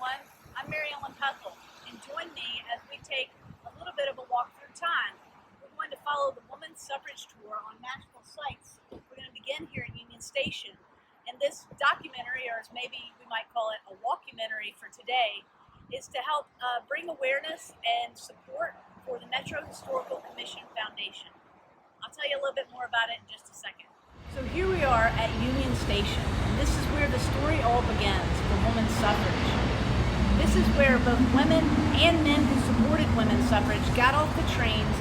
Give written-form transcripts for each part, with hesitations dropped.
everyone. I'm Mary Ellen Pethel, and join me as we take a little bit of a walk through time. We're going to follow the Women's Suffrage Tour on Nashville sites. We're going to begin here at Union Station. And this documentary, or as maybe we might call it a walkumentary for today, is to help bring awareness and support for the Metro Historical Commission Foundation. I'll tell you a little bit more about it in just a second. So here we are at Union Station, and this is where the story all begins for women's suffrage. This is where both women and men who supported women's suffrage got off the trains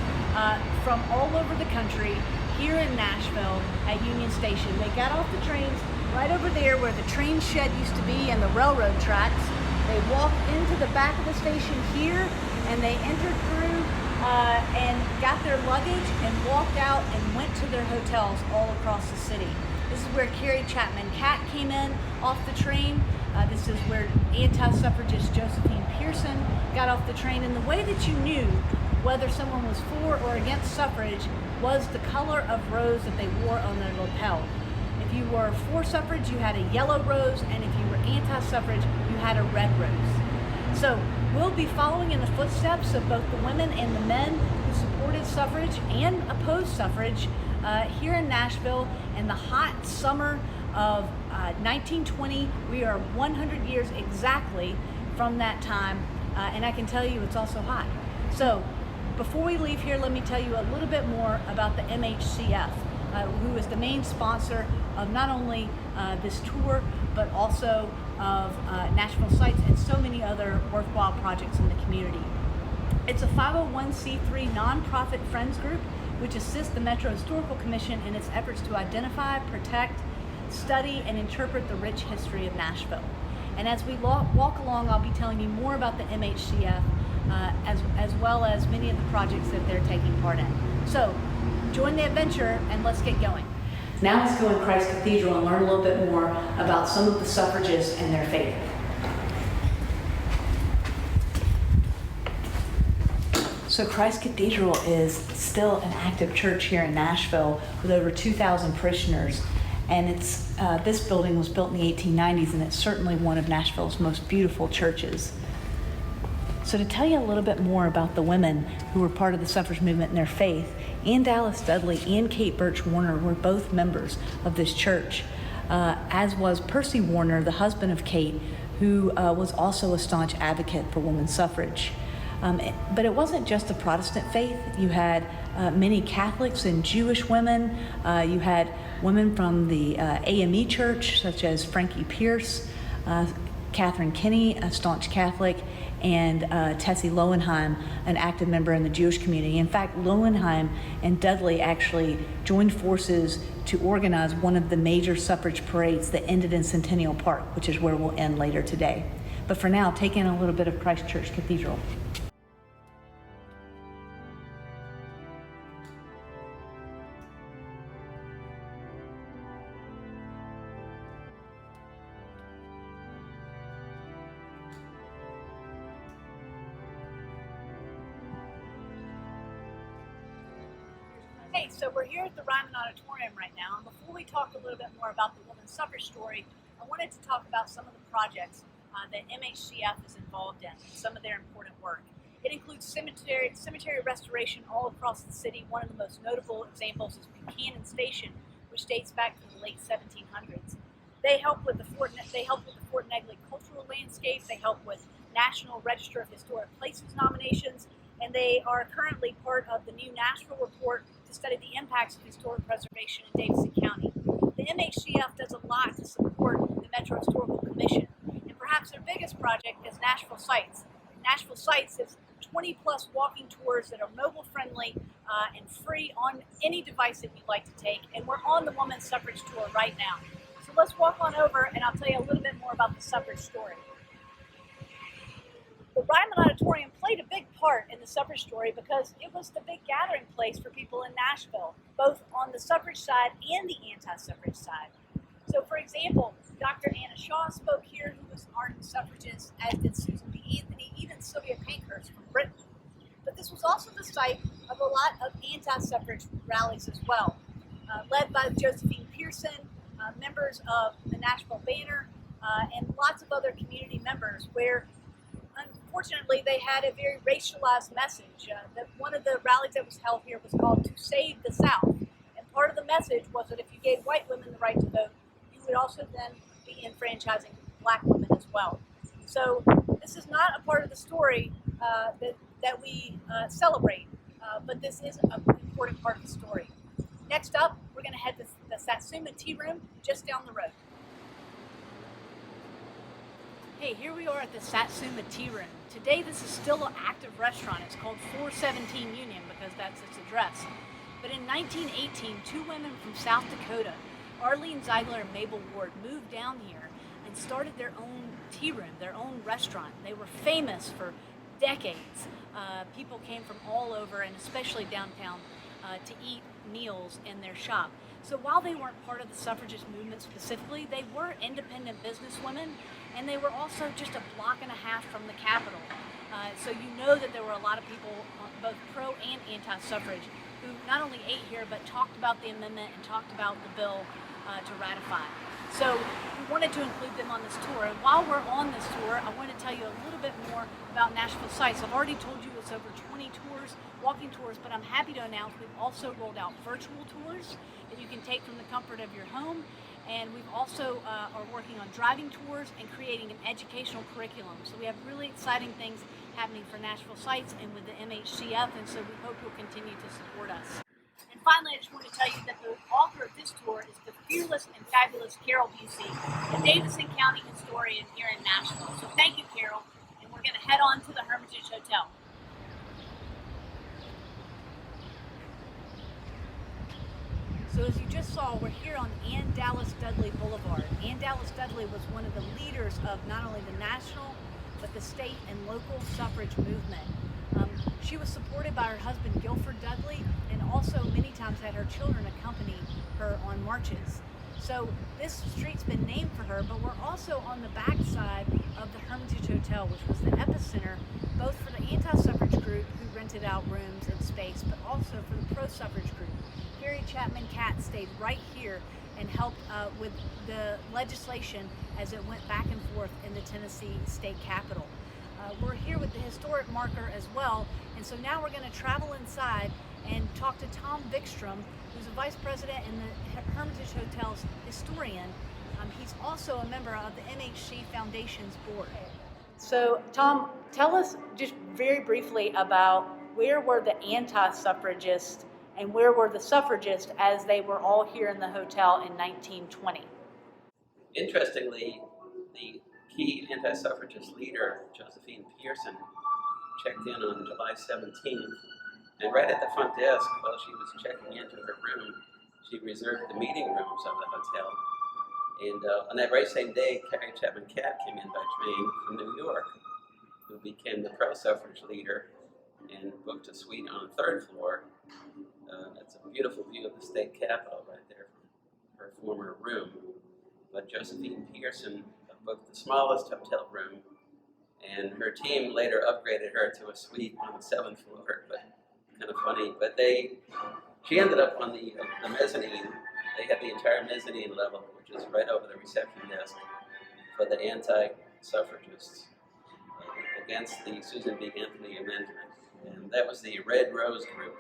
from all over the country here in Nashville at Union Station. They got off the trains right over there where the train shed used to be and the railroad tracks. They walked into the back of the station here, and they entered through and got their luggage and walked out and went to their hotels all across the city. This is where Carrie Chapman Catt came in off the train. This is where anti-suffragist Josephine Pearson got off the train. And the way that you knew whether someone was for or against suffrage was the color of rose that they wore on their lapel. If you were for suffrage, you had a yellow rose, and if you were anti-suffrage, you had a red rose. So we'll be following in the footsteps of both the women and the men who supported suffrage and opposed suffrage here in Nashville in the hot summer of 1920. We are 100 years exactly from that time, and I can tell you it's also hot. So before we leave here, let me tell you a little bit more about the MHCF, who is the main sponsor of not only this tour, but also of Nashville sites and so many other worthwhile projects in the community. It's a 501c3 nonprofit friends group which assists the Metro Historical Commission in its efforts to identify, protect, study, and interpret the rich history of Nashville. And as we walk along, I'll be telling you more about the MHCF as well as many of the projects that they're taking part in. So join the adventure and let's get going. Now let's go in Christ Cathedral and learn a little bit more about some of the suffragists and their faith. So Christ Cathedral is still an active church here in Nashville with over 2,000 parishioners. And this building was built in the 1890s, and it's certainly one of Nashville's most beautiful churches. So to tell you a little bit more about the women who were part of the suffrage movement and their faith, Ann Dallas Dudley and Kate Birch Warner were both members of this church, as was Percy Warner, the husband of Kate, who was also a staunch advocate for women's suffrage. But it wasn't just the Protestant faith. You had many Catholics and Jewish women. You had women from the AME church, such as Frankie Pierce, Catherine Kinney, a staunch Catholic, and Tessie Lowenheim, an active member in the Jewish community. In fact, Lowenheim and Dudley actually joined forces to organize one of the major suffrage parades that ended in Centennial Park, which is where we'll end later today. But for now, take in a little bit of Christ Church Cathedral. Okay, so we're here at the Ryman Auditorium right now, and before we talk a little bit more about the women's suffrage story, I wanted to talk about some of the projects that MHCF is involved in, some of their important work. It includes cemetery restoration all across the city. One of the most notable examples is Buchanan Station, which dates back to the late 1700s. They help with the Fort Negley cultural landscape. They help with National Register of Historic Places nominations, and they are currently part of the new Nashville report to study the impacts of historic preservation in Davidson County. The MHCF does a lot to support the Metro Historical Commission, and perhaps their biggest project is Nashville Sites. Nashville Sites is 20 plus walking tours that are mobile friendly and free on any device that you'd like to take, and we're on the women's suffrage tour right now. So let's walk on over and I'll tell you a little bit more about the suffrage story. The Ryman Auditorium played a big part in the suffrage story because it was the big gathering place for people in Nashville, both on the suffrage side and the anti-suffrage side. So, for example, Dr. Anna Shaw spoke here, who was an ardent suffragist, as did Susan B. Anthony, even Sylvia Pankhurst from Britain. But this was also the site of a lot of anti-suffrage rallies as well, led by Josephine Pearson, members of the Nashville Banner, and lots of other community members, where unfortunately, they had a very racialized message. One of the rallies that was held here was called "To Save the South," and part of the message was that if you gave white women the right to vote, you would also then be enfranchising black women as well. So this is not a part of the story that we celebrate, but this is an important part of the story. Next up, we're going to head to the Satsuma Tea Room just down the road. Hey, here we are at the Satsuma Tea Room. Today this is still an active restaurant. It's called 417 Union because that's its address. But in 1918, two women from South Dakota, Arlene Ziegler and Mabel Ward, moved down here and started their own tea room, their own restaurant. They were famous for decades. People came from all over, and especially downtown, to eat meals in their shop. So while they weren't part of the suffragist movement specifically, they were independent businesswomen, and they were also just a block and a half from the Capitol. So you know that there were a lot of people, both pro and anti-suffrage, who not only ate here, but talked about the amendment and talked about the bill to ratify. So we wanted to include them on this tour. And while we're on this tour, I want to tell you a little bit more about Nashville sites. I've already told you it's over 20 tours, walking tours, but I'm happy to announce we've also rolled out virtual tours that you can take from the comfort of your home. And we've also are working on driving tours and creating an educational curriculum. So we have really exciting things happening for Nashville sites and with the MHCF, and so we hope you'll continue to support us. And finally, I just want to tell you that the author of this tour is the fearless and fabulous Carol Busey, the Davidson County historian here in Nashville. So thank you, Carol, and we're going to head on to the Hermitage Hotel. So as you just saw, we're here on Ann Dallas Dudley Boulevard. Ann Dallas Dudley was one of the leaders of not only the national, but the state and local suffrage movement. She was supported by her husband Guilford Dudley, and also many times had her children accompany her on marches. So this street's been named for her, but we're also on the back side of the Hermitage Hotel, which was the epicenter both for the anti-suffrage group who rented out rooms and space, but also for the pro-suffrage group. Harry Chapman Catt stayed right here and helped with the legislation as it went back and forth in the Tennessee state capitol. We're here with the historic marker as well, and so now we're going to travel inside and talk to Tom Vikstrom, who's a vice president and the Hermitage Hotel's historian. He's also a member of the MHC Foundation's board. So Tom, tell us just very briefly about where were the anti-suffragists and where were the suffragists as they were all here in the hotel in 1920? Interestingly, the key anti-suffragist leader, Josephine Pearson, checked in on July 17th, and right at the front desk, while she was checking into her room, she reserved the meeting rooms of the hotel. And on that very same day, Harry Chapman Catt came in by train from New York, who became the pro-suffrage leader and booked a suite on the third floor. It's a beautiful view of the state capitol right there from her former room. But Josephine Pearson booked the smallest hotel room, and her team later upgraded her to a suite on the 7th floor. But kind of funny. But she ended up on the mezzanine. They had the entire mezzanine level, which is right over the reception desk, for the anti-suffragists against the Susan B. Anthony Amendment. And that was the Red Rose group.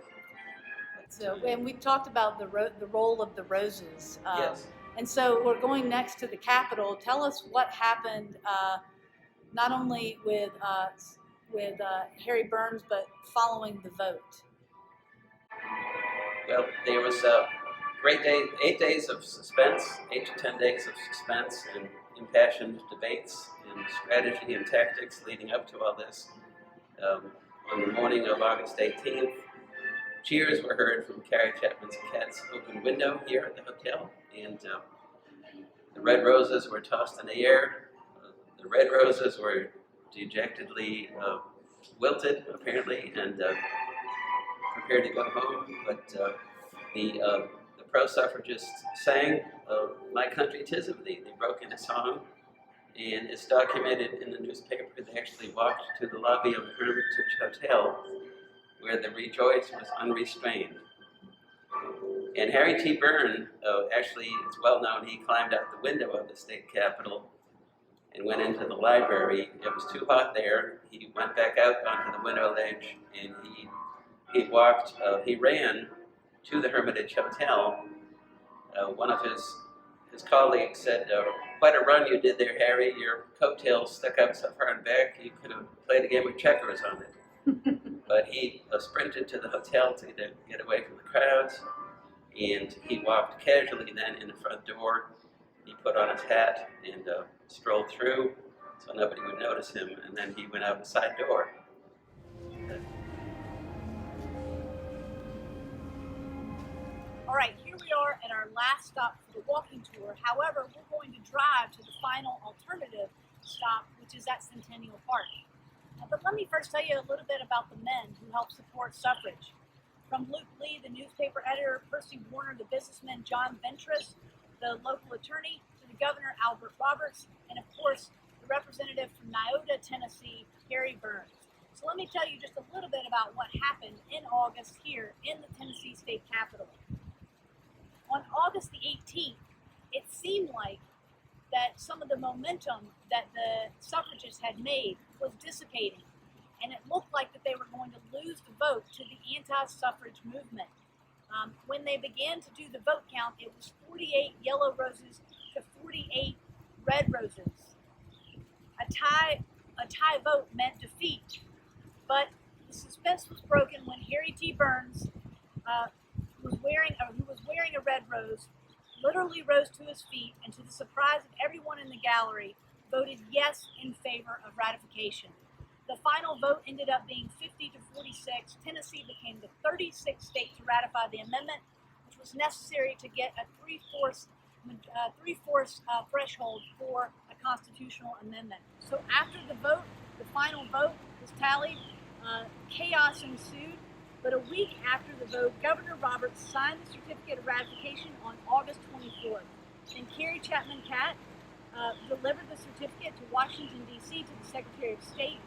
So, and we talked about the role of the roses. Yes. And so we're going next to the Capitol. Tell us what happened, not only with Harry Burns, but following the vote. Well, there was a great day, 8 days of suspense, 8 to 10 days of suspense and impassioned debates and strategy and tactics leading up to all this. On the morning of August 18th, cheers were heard from Harry Chapman Catt's open window here at the hotel, and the red roses were tossed in the air. The red roses were dejectedly wilted, apparently, and prepared to go home. But the pro-suffragists sang "My Country 'Tis of Thee." They broke into song, and it's documented in the newspaper. They actually walked to the lobby of the Hermitage Hotel, where the rejoice was unrestrained. And Harry T. Byrne, actually, it's well known, he climbed out the window of the state capitol and went into the library. It was too hot there. He went back out onto the window ledge, and he ran to the Hermitage Hotel. One of his colleagues said, "Quite a run you did there, Harry. Your coattails stuck out so far and back, you could have played a game of checkers on it." But he sprinted to the hotel to get away from the crowds, and he walked casually then in the front door. He put on his hat and strolled through so nobody would notice him, and then he went out the side door. All right, here we are at our last stop for the walking tour. However, we're going to drive to the final alternative stop, which is at Centennial Park. But let me first tell you a little bit about the men who help support suffrage. From Luke Lee, the newspaper editor, Percy Warner, the businessman, John Ventress, the local attorney, to the governor, Albert Roberts, and of course, the representative from Nyota, Tennessee, Harry Burns. So let me tell you just a little bit about what happened in August here in the Tennessee State Capitol. On August the 18th, it seemed like that some of the momentum that the suffragists had made was dissipating, and it looked like that they were going to lose the vote to the anti-suffrage movement. When they began to do the vote count, it was 48 yellow roses to 48 red roses. A tie vote meant defeat, but the suspense was broken when Harry T. Burns, who was wearing a red rose, literally rose to his feet, and to the surprise of everyone in the gallery, voted yes in favor of ratification. The final vote ended up being 50 to 46. Tennessee became the 36th state to ratify the amendment, which was necessary to get a three-fourths threshold for a constitutional amendment. So after the vote, the final vote was tallied, chaos ensued. But a week after the vote, Governor Roberts signed the certificate of ratification on August 24th. And Carrie Chapman Catt delivered the certificate to Washington, D.C. to the Secretary of State,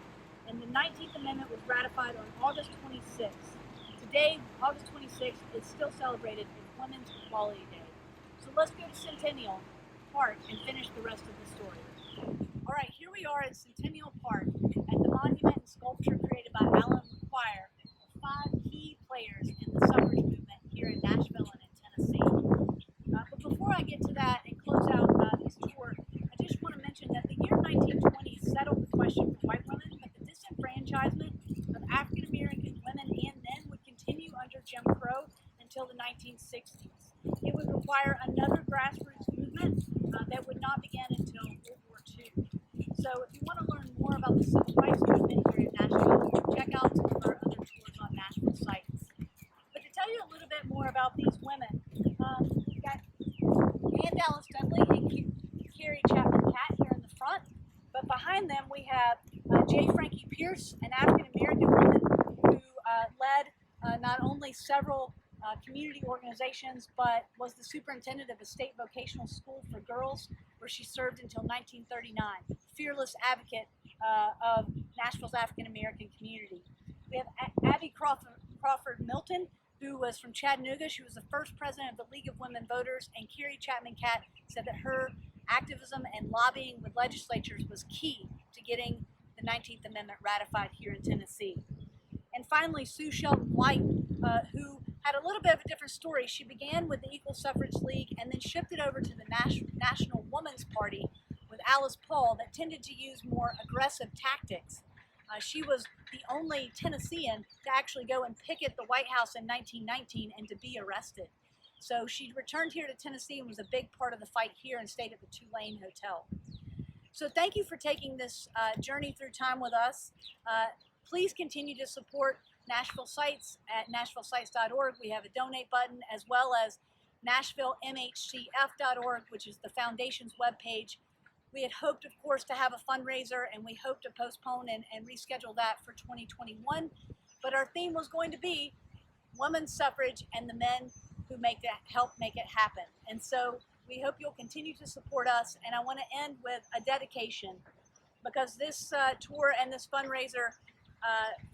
and the 19th Amendment was ratified on August 26th. Today, August 26th, is still celebrated as Women's Equality Day. So let's go to Centennial Park and finish the rest of the story. All right, here we are at Centennial Park at the monument and sculpture created by Alan McQuire, 5 key players in the suffrage movement here in Nashville and in Tennessee. But before I get to that and close out this tour, I just want to mention that the year 1920 settled the question for white women, but the disenfranchisement of African American women and men would continue under Jim Crow until the 1960s. It would require another grassroots movement that would not begin until World War II. So if you want to learn more about the civil rights movement here in Nashville, check out some of our other tours on Nashville sites. But to tell you a little bit more about these women, we've got Ann Dallas Dudley and Carrie Chapman Catt here in the front. But behind them we have J. Frankie Pierce, an African American woman who led not only several community organizations, but was the superintendent of a state vocational school for girls, where she served until 1939. Fearless advocate of Nashville's African American community. We have Abby Crawford Milton, who was from Chattanooga. She was the first president of the League of Women Voters, and Carrie Chapman Catt said that her activism and lobbying with legislatures was key to getting the 19th Amendment ratified here in Tennessee. And finally, Sue Sheldon White, who had a little bit of a different story. She began with the Equal Suffrage League and then shifted over to the National Woman's Party with Alice Paul that tended to use more aggressive tactics. She was the only Tennessean to actually go and picket the White House in 1919 and to be arrested. So she returned here to Tennessee and was a big part of the fight here and stayed at the Tulane Hotel. So thank you for taking this journey through time with us. Please continue to support Nashville Sites at nashvillesites.org. We have a donate button, as well as nashvillemhcf.org, which is the foundation's webpage. We had hoped, of course, to have a fundraiser, and we hope to postpone and reschedule that for 2021. But our theme was going to be women's suffrage and the men who help make it happen. And so we hope you'll continue to support us. And I want to end with a dedication, because this tour and this fundraiser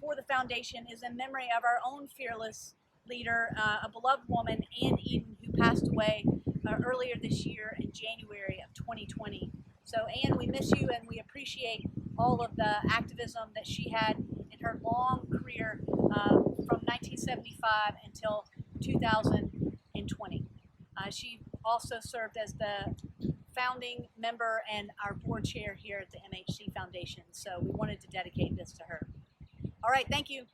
for the foundation is in memory of our own fearless leader, a beloved woman, Ann Eden, who passed away earlier this year in January of 2020. So Anne, we miss you, and we appreciate all of the activism that she had in her long career from 1975 until 2020. She also served as the founding member and our board chair here at the MHC Foundation. So we wanted to dedicate this to her. All right, thank you.